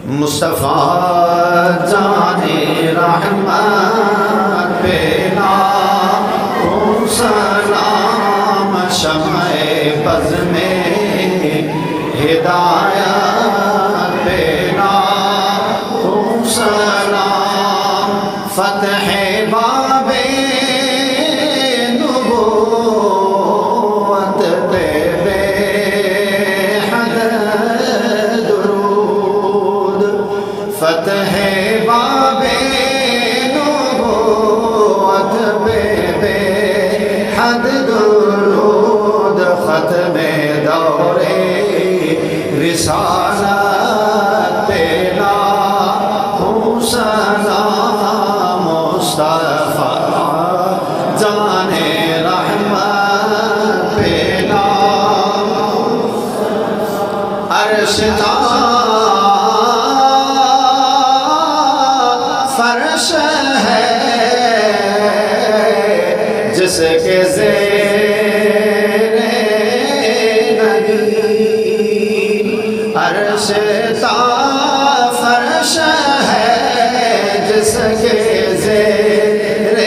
مصطفیٰ جانے رحمت پہ لاکھوں سلام، شمع بز میں ہدایت پہ لاکھوں سلام، فتح باب نبوت پہ بے حد درود، فتح باب نبوت پہ بے حد درود، ختم دور رسالت پہ لاکھوں سلام، مصطفیٰ جانے رحمت پہ لاکھوں عرش تا فرش ہے جس کے زیر نگین، عرش تا فرش ہے جس کے زیر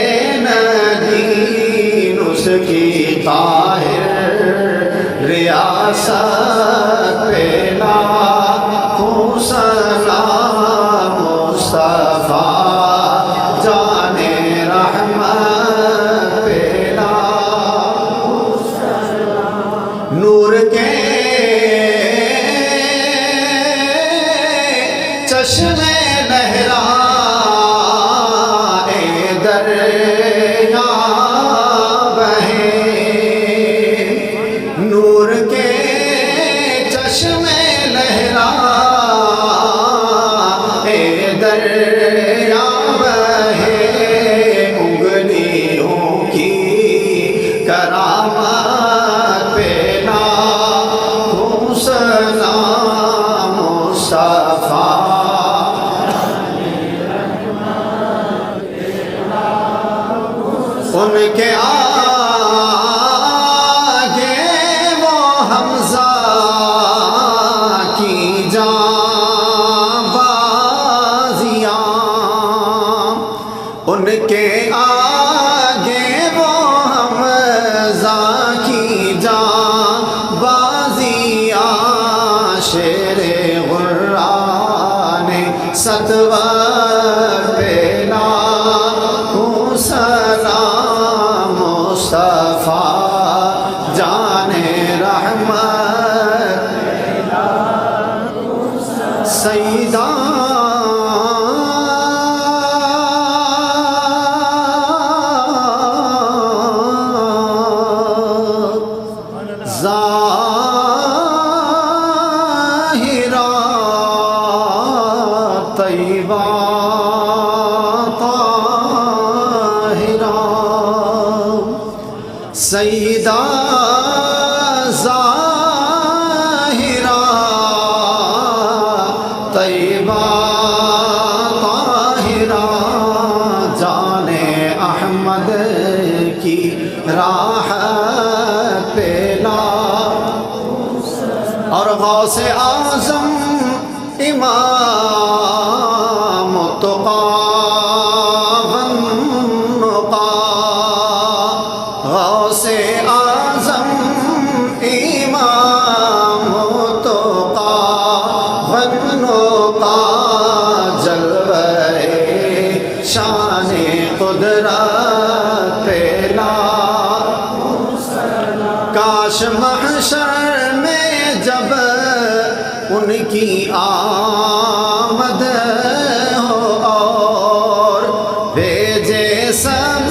نگین، اس کی طاہر ریاست پہ لاکھوں سلام، مصطفیٰ جانے رحمت پہ لاکھوں سلام، نور کے چشمے لہرائے دریا بہیں، نور کے چشمے لہرائے دریا بہیں، انگلیوں کی کرامت پہ لاکھوں سلام، مصطفیٰ ان کے آگے وہ حمزہ کی جانبازیاں، ان کے آگے وہ حمزہ کی جانبازیاں، شیر غران ستور پہ لاکھوں سلام، مصطفیٰ جانے رحمت سیدہ ظاہرہ طیبہ طاہرہ، سیدہ ظاہرہ طیبہ طاہرہ، جانے احمد کی راحت پہ لاکھوں سلام، اور غوث اعظم امام التقیٰ والنقیٰ، غوث اعظم امام التقیٰ والنقیٰ، جلوہ شان قدرت پہ لاکھوں سلام، کاش محشر میں جب ان کی آمد ہو اور بھیجے سب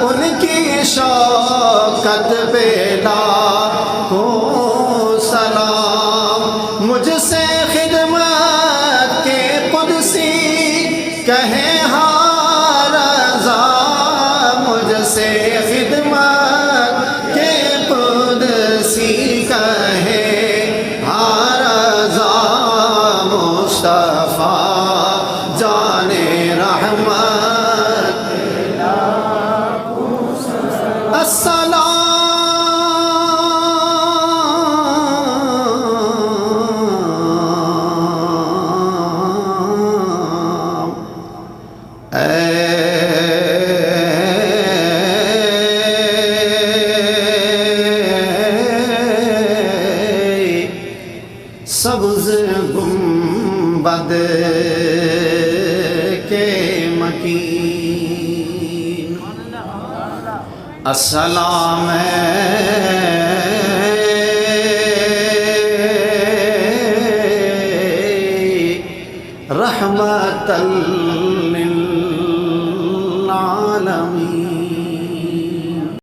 ان کی شوکت پہ لاکھوں سلام، مجھ سے خدمت کے قدسی کہے ہاں رضا، مجھ سے خدمت کے قدسی کہے ہاں رضا، مصطفیٰ جانے رحمت السلام، المشرکین السلام رحمت للعالمین